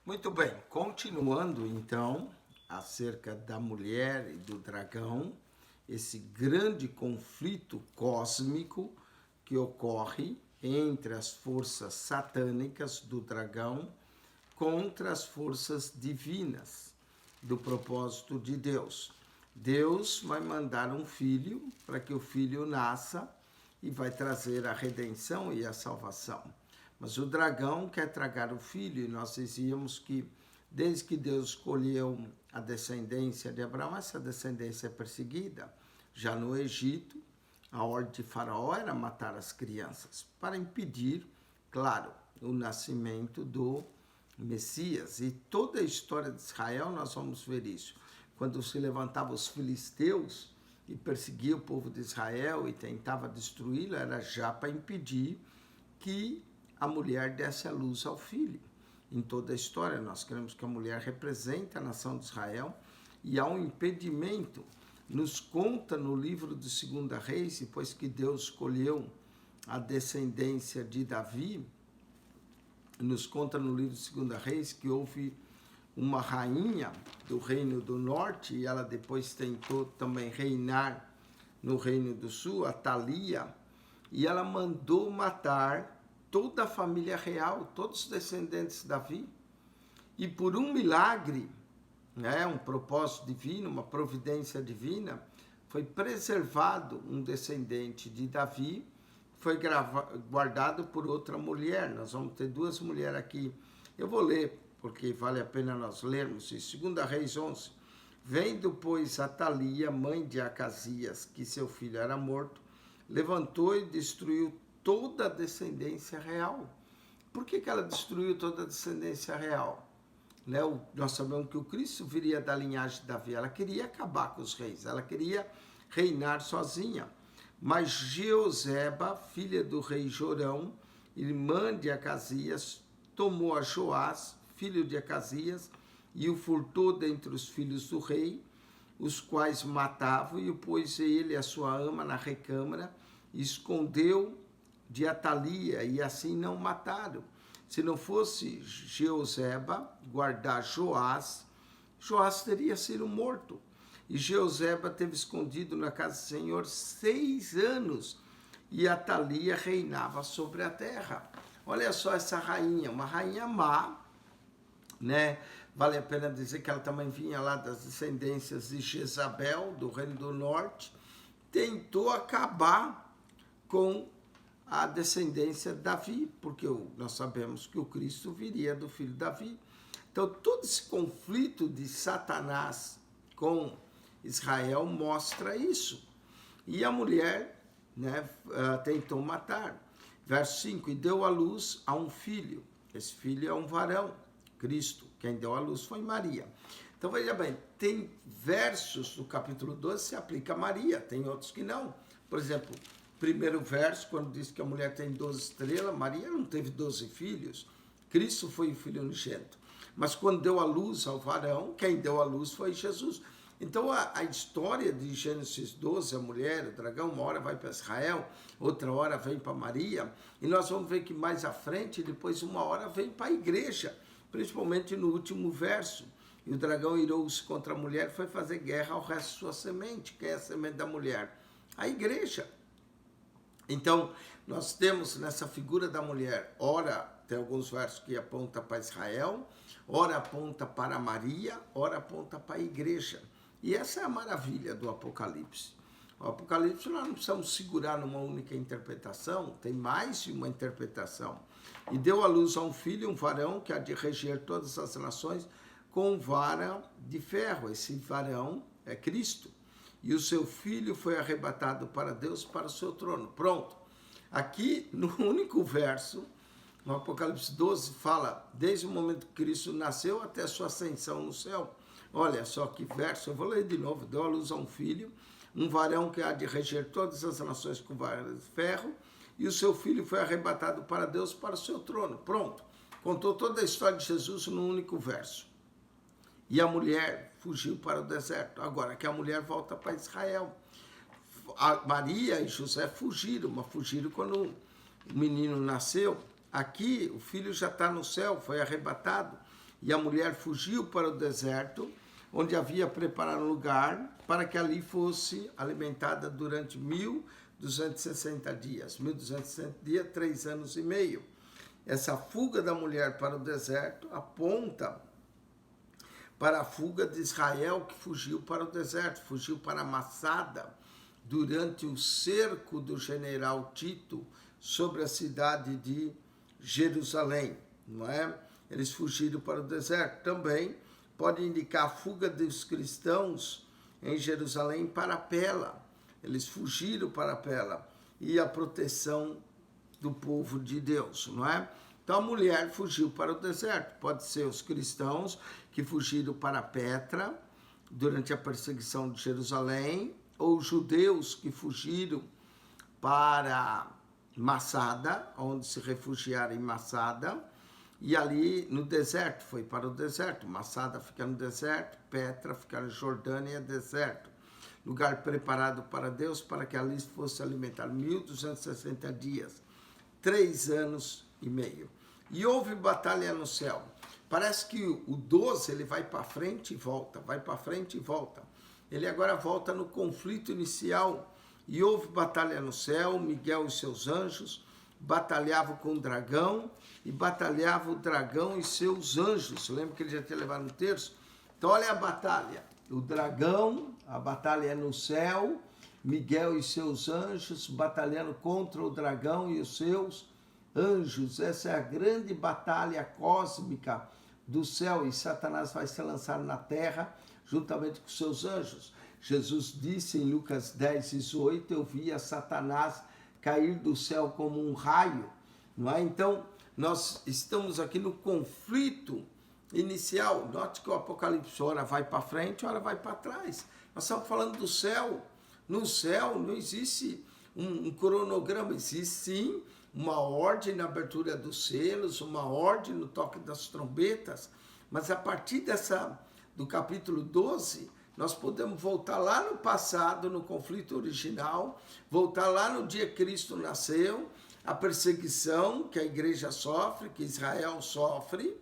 Muito bem, continuando então acerca da mulher e do dragão, esse grande conflito cósmico que ocorre entre as forças satânicas do dragão contra as forças divinas do propósito de Deus. Deus vai mandar um filho para que o filho nasça e vai trazer a redenção e a salvação. Mas o dragão quer tragar o filho, e nós dizíamos que desde que Deus escolheu a descendência de Abraão, essa descendência é perseguida. Já no Egito, a ordem de Faraó era matar as crianças, para impedir, claro, o nascimento do Messias. E toda a história de Israel nós vamos ver isso. Quando se levantavam os filisteus e perseguia o povo de Israel e tentava destruí-lo, era já para impedir que a mulher desse a luz ao filho. Em toda a história, nós queremos que a mulher represente a nação de Israel e há um impedimento. Nos conta no livro de 2 Reis, depois que Deus escolheu a descendência de Davi, nos conta no livro de 2 Reis que houve uma rainha do reino do norte e ela depois tentou também reinar no reino do sul, a Talia, e ela mandou matar toda a família real, todos os descendentes de Davi. E por um milagre, um propósito divino, uma providência divina, foi preservado um descendente de Davi, foi guardado por outra mulher. Nós vamos ter duas mulheres aqui. Eu vou ler, porque vale a pena nós lermos. Em 2 Reis 11, vendo, pois, Atalia, mãe de Acasias, que seu filho era morto, levantou e destruiu toda a descendência real. Por que ela destruiu toda a descendência real? Nós sabemos que o Cristo viria da linhagem de Davi. Ela queria acabar com os reis, ela queria reinar sozinha. Mas Jeoseba, filha do rei Jorão, irmã de Acasias, tomou a Joás, filho de Acasias, e o furtou dentre os filhos do rei, os quais matavam, e o pôs ele e a sua ama na recâmara, e escondeu de Atalia, e assim não mataram. Se não fosse Jeoseba guardar Joás, Joás teria sido morto. E Jeoseba teve escondido na casa do Senhor 6 anos, e Atalia reinava sobre a terra. Olha só essa rainha, uma rainha má, Vale a pena dizer que ela também vinha lá das descendências de Jezabel, do reino do norte, tentou acabar com a descendência de Davi, porque nós sabemos que o Cristo viria do filho de Davi. Então, todo esse conflito de Satanás com Israel mostra isso. E a mulher tentou matar. Verso 5, e deu à luz a um filho. Esse filho é um varão, Cristo. Quem deu à luz foi Maria. Então, veja bem, tem versos do capítulo 12 que se aplica a Maria, tem outros que não. Por exemplo, primeiro verso, quando diz que a mulher tem 12 estrelas, Maria não teve 12 filhos. Cristo foi o filho unigênito. Mas quando deu à luz ao varão, quem deu à luz foi Jesus. Então a história de Gênesis 12, a mulher, o dragão, uma hora vai para Israel, outra hora vem para Maria, e nós vamos ver que mais à frente, depois uma hora vem para a igreja, principalmente no último verso. E o dragão irou-se contra a mulher, foi fazer guerra ao resto de sua semente. Quem é a semente da mulher? A igreja. Então, nós temos nessa figura da mulher, ora, tem alguns versos que apontam para Israel, ora aponta para Maria, ora aponta para a igreja. E essa é a maravilha do Apocalipse. O Apocalipse nós não precisamos segurar numa única interpretação, tem mais de uma interpretação. E deu à luz a um filho, um varão, que há de reger todas as nações, com vara de ferro. Esse varão é Cristo. E o seu filho foi arrebatado para Deus, para o seu trono. Pronto. Aqui, no único verso, no Apocalipse 12, fala desde o momento que Cristo nasceu até a sua ascensão no céu. Olha só que verso, eu vou ler de novo. Deu à luz a um filho, um varão que há de reger todas as nações com vara de ferro, e o seu filho foi arrebatado para Deus, para o seu trono. Pronto. Contou toda a história de Jesus num único verso. E a mulher fugiu para o deserto. Agora que a mulher volta para Israel. Maria e José fugiram, mas fugiram quando o menino nasceu. Aqui o filho já está no céu, foi arrebatado. E a mulher fugiu para o deserto, onde havia preparado um lugar para que ali fosse alimentada durante 1260 dias. 1260 dias, 3 anos e meio. Essa fuga da mulher para o deserto aponta para a fuga de Israel, que fugiu para o deserto, fugiu para Massada, durante o cerco do general Tito sobre a cidade de Jerusalém, não é? Eles fugiram para o deserto. Também pode indicar a fuga dos cristãos em Jerusalém para Pela. Eles fugiram para Pela e a proteção do povo de Deus, não é? Então a mulher fugiu para o deserto. Pode ser os cristãos que fugiram para Petra durante a perseguição de Jerusalém, ou os judeus que fugiram para Massada, onde se refugiaram em Massada, e ali no deserto, foi para o deserto. Massada fica no deserto, Petra fica na Jordânia, deserto. Lugar preparado para Deus, para que ali fosse alimentado 1260 dias, 3 anos e meio. E houve batalha no céu. Parece que o 12 ele vai para frente e volta, vai para frente e volta. Ele agora volta no conflito inicial. E houve batalha no céu, Miguel e seus anjos batalhavam com o dragão, e batalhava o dragão e seus anjos. Lembra que ele já tinha levado um terço? Então olha a batalha. O dragão, a batalha é no céu, Miguel e seus anjos batalhando contra o dragão e os seus anjos. Essa é a grande batalha cósmica do céu, e Satanás vai ser lançado na terra juntamente com seus anjos. Jesus disse em Lucas 10:18, eu via Satanás cair do céu como um raio, não é? Então, nós estamos aqui no conflito inicial. Note que o Apocalipse ora vai para frente, ora vai para trás. Nós estamos falando do céu. No céu não existe um cronograma, existe sim uma ordem na abertura dos selos, uma ordem no toque das trombetas, mas a partir do capítulo 12, nós podemos voltar lá no passado, no conflito original, voltar lá no dia que Cristo nasceu, a perseguição que a igreja sofre, que Israel sofre.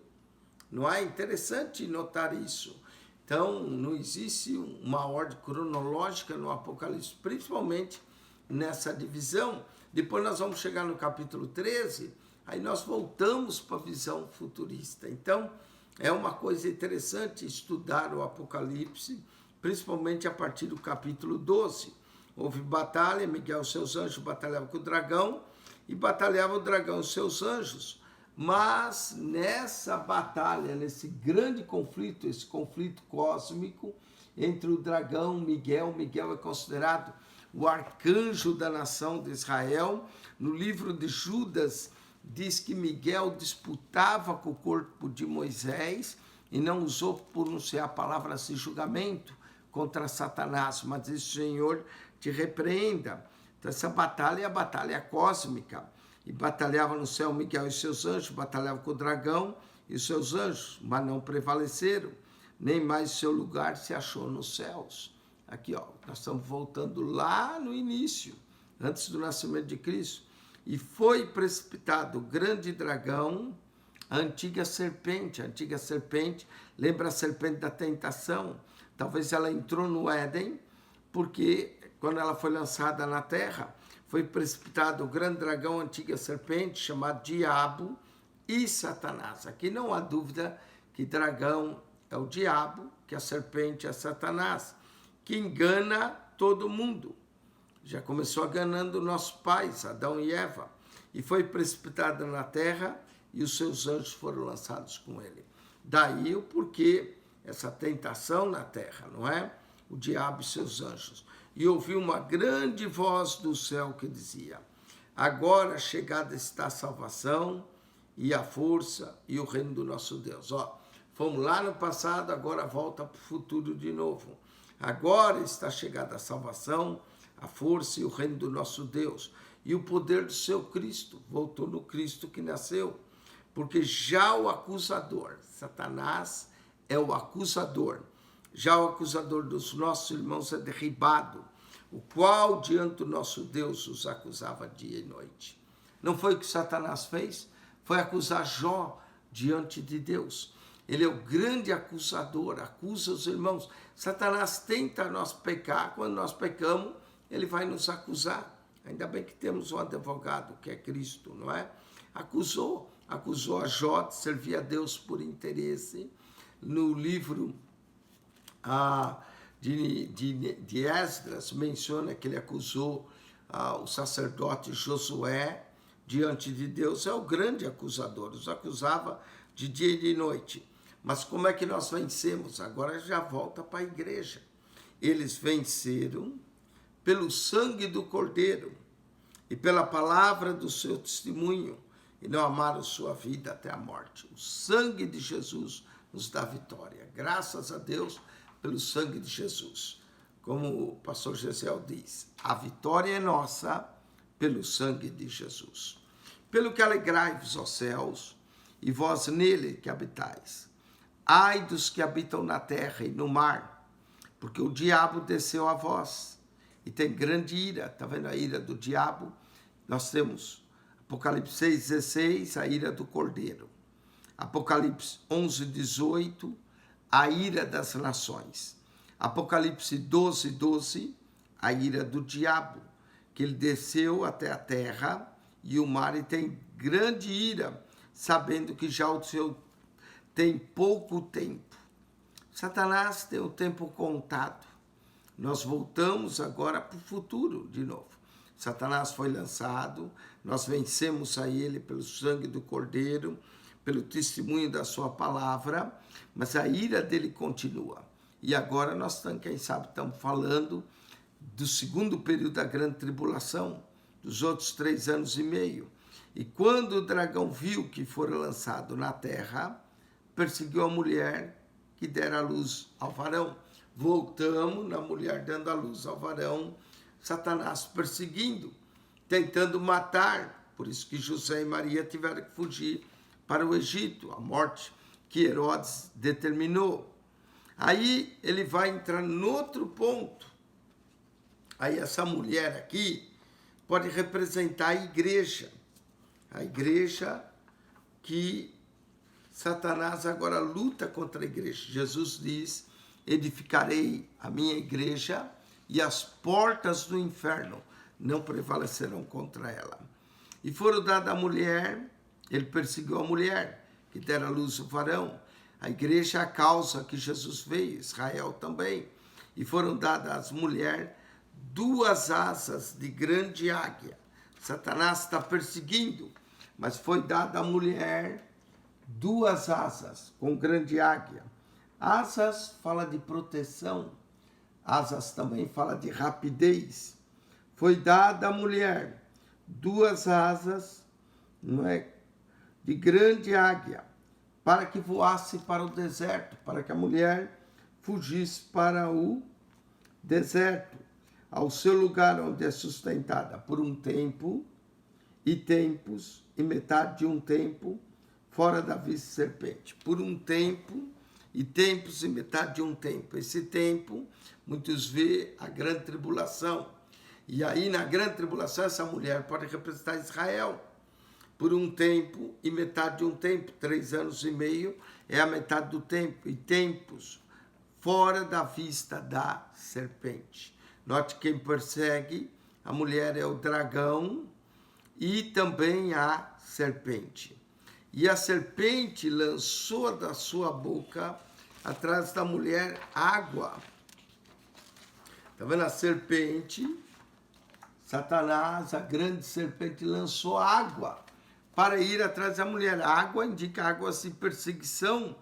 Não é interessante notar isso? Então, não existe uma ordem cronológica no Apocalipse, principalmente nessa divisão. Depois nós vamos chegar no capítulo 13, aí nós voltamos para a visão futurista. Então, é uma coisa interessante estudar o Apocalipse, principalmente a partir do capítulo 12. Houve batalha, Miguel e seus anjos batalhavam com o dragão, e batalhava o dragão e seus anjos. Mas nessa batalha, nesse grande conflito, esse conflito cósmico entre o dragão e Miguel é considerado o arcanjo da nação de Israel. No livro de Judas, diz que Miguel disputava com o corpo de Moisés e não usou pronunciar palavras de julgamento contra Satanás, mas diz: Senhor, te repreenda. Então essa batalha é a batalha cósmica. E batalhava no céu Miguel e seus anjos, batalhava com o dragão e seus anjos, mas não prevaleceram, nem mais seu lugar se achou nos céus. Aqui, ó, nós estamos voltando lá no início, antes do nascimento de Cristo. E foi precipitado o grande dragão, a antiga serpente. A antiga serpente, lembra a serpente da tentação? Talvez ela entrou no Éden, porque quando ela foi lançada na terra, foi precipitado o grande dragão, a antiga serpente, chamado Diabo e Satanás. Aqui não há dúvida que dragão é o diabo, que a serpente é Satanás, que engana todo mundo. Já começou enganando nossos pais, Adão e Eva, e foi precipitado na terra, e os seus anjos foram lançados com ele. Daí o porquê essa tentação na terra, não é? O diabo e seus anjos. E ouvi uma grande voz do céu que dizia: agora chegada está a salvação e a força e o reino do nosso Deus. Ó, fomos lá no passado, agora volta para o futuro de novo. Agora está chegada a salvação, a força e o reino do nosso Deus. E o poder do seu Cristo, voltou no Cristo que nasceu. Porque já o acusador, Satanás é o acusador, já o acusador dos nossos irmãos é derribado, o qual diante do nosso Deus os acusava dia e noite. Não foi o que Satanás fez? Foi acusar Jó diante de Deus. Ele é o grande acusador, acusa os irmãos. Satanás tenta nós pecar, quando nós pecamos, ele vai nos acusar. Ainda bem que temos um advogado, que é Cristo, não é? Acusou a Jó de servir a Deus por interesse. No livro de Esdras, menciona que ele acusou o sacerdote Josué diante de Deus. É o grande acusador, os acusava de dia e de noite. Mas como é que nós vencemos? Agora já volta para a igreja. Eles venceram pelo sangue do Cordeiro e pela palavra do seu testemunho, e não amaram sua vida até a morte. O sangue de Jesus nos dá vitória. Graças a Deus pelo sangue de Jesus. Como o pastor Gesiel diz, a vitória é nossa pelo sangue de Jesus. Pelo que alegrai-vos, ó céus, e vós nele que habitais. Ai dos que habitam na terra e no mar, porque o diabo desceu a vós, e tem grande ira. Está vendo a ira do diabo? Nós temos Apocalipse 6,16, a ira do Cordeiro. Apocalipse 11,18, a ira das nações. Apocalipse 12,12, a ira do diabo, que ele desceu até a terra e o mar, e tem grande ira, sabendo que já o seu tem pouco tempo. Satanás tem o tempo contado. Nós voltamos agora para o futuro de novo. Satanás foi lançado, nós vencemos a ele pelo sangue do Cordeiro, pelo testemunho da sua palavra, mas a ira dele continua. E agora nós estamos, quem sabe, estamos falando do segundo período da grande tribulação, dos outros 3 anos e meio. E quando o dragão viu que fora lançado na terra, perseguiu a mulher que dera a luz ao varão. Voltamos na mulher dando a luz ao varão, Satanás perseguindo, tentando matar. Por isso que José e Maria tiveram que fugir para o Egito, a morte que Herodes determinou. Aí ele vai entrar no outro ponto. Aí essa mulher aqui pode representar a igreja que Satanás agora luta contra a igreja. Jesus diz: edificarei a minha igreja e as portas do inferno não prevalecerão contra ela. E foram dadas à mulher, ele perseguiu a mulher, que dera à luz o varão. A igreja é a causa que Jesus veio, Israel também. E foram dadas às mulheres 2 asas de grande águia. Satanás está perseguindo, mas foi dada à mulher 2 asas com grande águia. Asas fala de proteção, asas também fala de rapidez. Foi dada à mulher 2 asas, não é, de grande águia, para que voasse para o deserto, para que a mulher fugisse para o deserto, ao seu lugar onde é sustentada por um tempo e tempos, e metade de um tempo, fora da vista serpente. Por um tempo e tempos e metade de um tempo. Esse tempo, muitos vê a grande tribulação. E aí, na grande tribulação, essa mulher pode representar Israel. Por um tempo e metade de um tempo, 3 anos e meio, é a metade do tempo. E tempos fora da vista da serpente. Note, quem persegue a mulher é o dragão e também a serpente. E a serpente lançou da sua boca, atrás da mulher, água. Está vendo? A serpente, Satanás, a grande serpente, lançou água para ir atrás da mulher. A água indica águas de perseguição,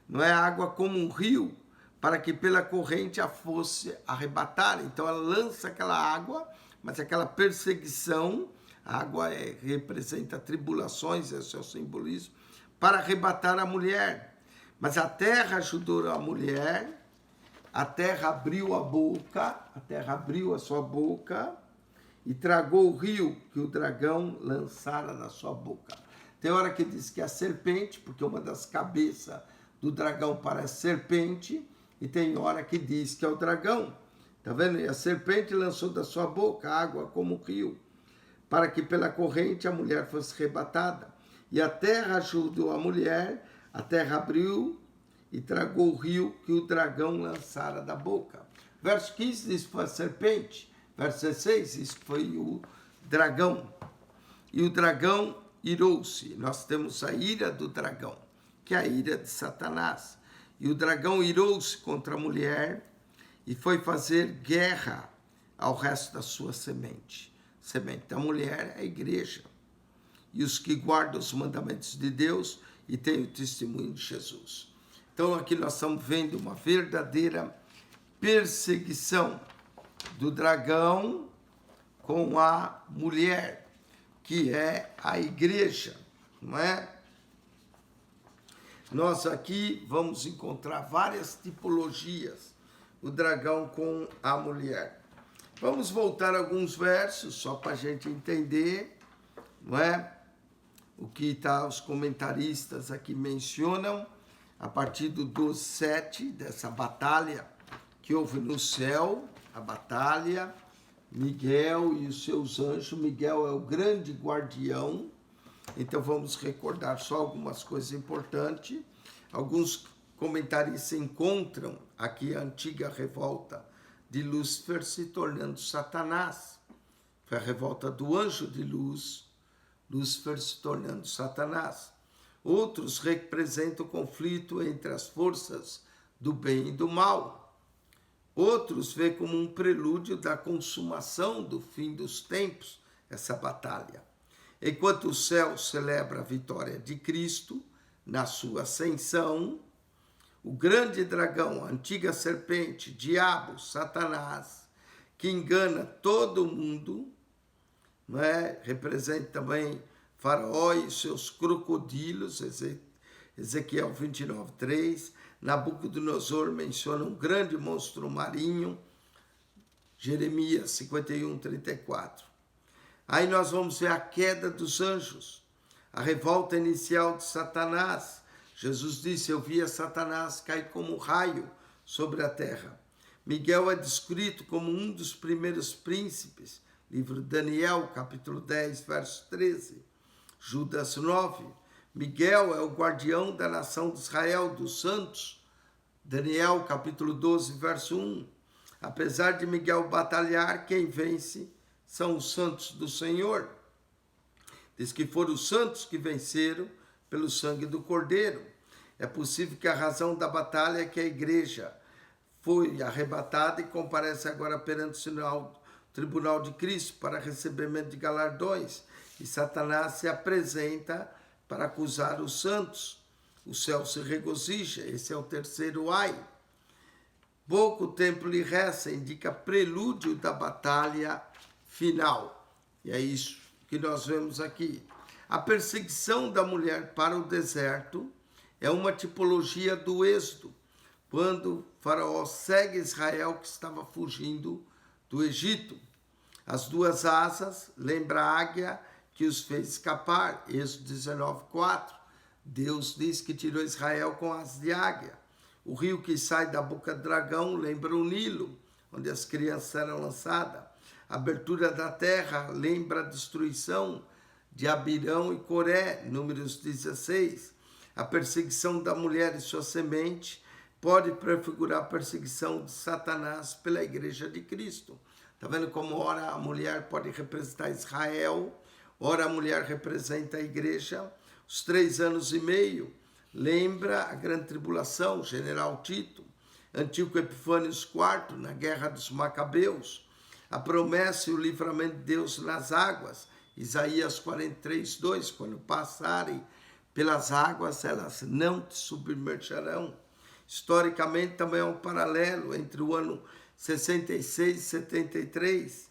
não é água como um rio, para que pela corrente a fosse arrebatar. Então ela lança aquela água, mas aquela perseguição, a água representa tribulações, esse é o simbolismo, para arrebatar a mulher. Mas a terra ajudou a mulher, a terra abriu a sua boca e tragou o rio que o dragão lançara na sua boca. Tem hora que diz que é a serpente, porque uma das cabeças do dragão parece serpente, e tem hora que diz que é o dragão. Está vendo? E a serpente lançou da sua boca água como um rio, para que pela corrente a mulher fosse arrebatada. E a terra ajudou a mulher, A terra abriu e tragou o rio que o dragão lançara da boca. Verso 15 diz que foi a serpente. Verso 16 diz que foi o dragão. E o dragão irou-se. Nós temos a ira do dragão, que é a ira de Satanás. E o dragão irou-se contra a mulher e foi fazer guerra ao resto da sua semente. Semente da mulher é a igreja. E os que guardam os mandamentos de Deus e têm o testemunho de Jesus. Então aqui nós estamos vendo uma verdadeira perseguição do dragão com a mulher, que é a igreja, não é? Nós aqui vamos encontrar várias tipologias, o dragão com a mulher. Vamos voltar a alguns versos, só para a gente entender, não é? O que os comentaristas aqui mencionam, a partir do 12:7, dessa batalha que houve no céu, a batalha, Miguel e os seus anjos. Miguel é o grande guardião. Então vamos recordar só algumas coisas importantes. Alguns comentaristas encontram aqui a antiga revolta de Lúcifer se tornando Satanás. Foi a revolta do anjo de luz, Lúcifer se tornando Satanás. Outros representam o conflito entre as forças do bem e do mal. Outros vê como um prelúdio da consumação do fim dos tempos, essa batalha. Enquanto o céu celebra a vitória de Cristo na sua ascensão, o grande dragão, a antiga serpente, diabo, Satanás, que engana todo mundo, não é? Representa também Faraó e seus crocodilos, Ezequiel 29:3. Nabucodonosor menciona um grande monstro marinho, Jeremias 51:34. Aí nós vamos ver a queda dos anjos, a revolta inicial de Satanás. Jesus disse: eu via Satanás cair como um raio sobre a terra. Miguel é descrito como um dos primeiros príncipes, livro de Daniel, capítulo 10, verso 13. Judas 9. Miguel é o guardião da nação de Israel, dos santos. Daniel, capítulo 12, verso 1. Apesar de Miguel batalhar, quem vence são os santos do Senhor. Diz que foram os santos que venceram pelo sangue do Cordeiro. É possível que a razão da batalha é que a igreja foi arrebatada e comparece agora perante o tribunal de Cristo para recebimento de galardões. E Satanás se apresenta para acusar os santos. O céu se regozija, esse é o terceiro ai. Pouco tempo lhe resta, indica prelúdio da batalha final. E é isso que nós vemos aqui. A perseguição da mulher para o deserto é uma tipologia do Êxodo, quando Faraó segue Israel que estava fugindo do Egito. As duas asas lembra a águia que os fez escapar, Êxodo 19:4. Deus diz que tirou Israel com asas de águia. O rio que sai da boca do dragão lembra o Nilo, onde as crianças eram lançadas. A abertura da terra lembra a destruição de Abirão e Coré, Números 16. A perseguição da mulher e sua semente pode prefigurar a perseguição de Satanás pela igreja de Cristo. Está vendo como ora a mulher pode representar Israel, ora a mulher representa a igreja. Os 3 anos e meio lembra a grande tribulação, General Tito. Antíoco Epifânios IV, na guerra dos Macabeus. A promessa e o livramento de Deus nas águas, Isaías 43:2, quando passarem pelas águas, elas não te submergerão. Historicamente, também é um paralelo entre o ano 66 e 73,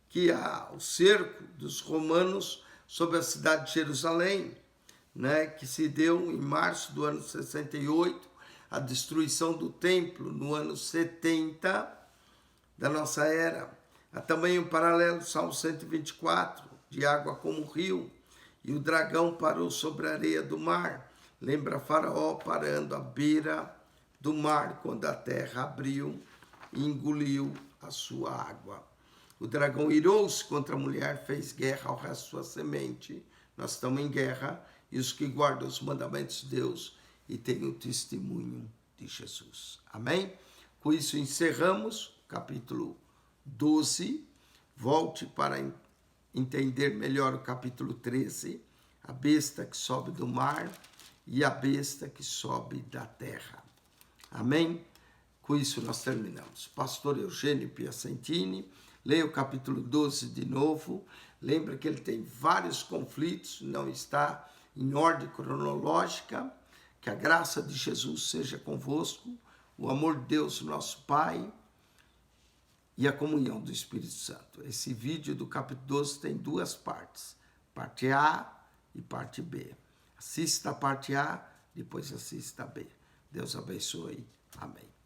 que há o cerco dos romanos sobre a cidade de Jerusalém, né, que se deu em março do ano 68, a destruição do templo no ano 70 da nossa era. Há também um paralelo, Salmo 124, de água como rio, e o dragão parou sobre a areia do mar. Lembra Faraó parando à beira do mar, quando a terra abriu e engoliu a sua água. O dragão irou-se contra a mulher, fez guerra ao resto da sua semente. Nós estamos em guerra, e os que guardam os mandamentos de Deus e tenha o testemunho de Jesus. Amém? Com isso encerramos o capítulo 12. Volte para entender melhor o capítulo 13, a besta que sobe do mar e a besta que sobe da terra. Amém? Com isso nós terminamos. Pastor Eugênio Piacentini, leia o capítulo 12 de novo. Lembra que ele tem vários conflitos, não está em ordem cronológica. Que a graça de Jesus seja convosco, o amor de Deus, nosso Pai, e a comunhão do Espírito Santo. Esse vídeo do capítulo 12 tem duas partes, parte A e parte B. Assista a parte A, depois assista a B. Deus abençoe. Amém.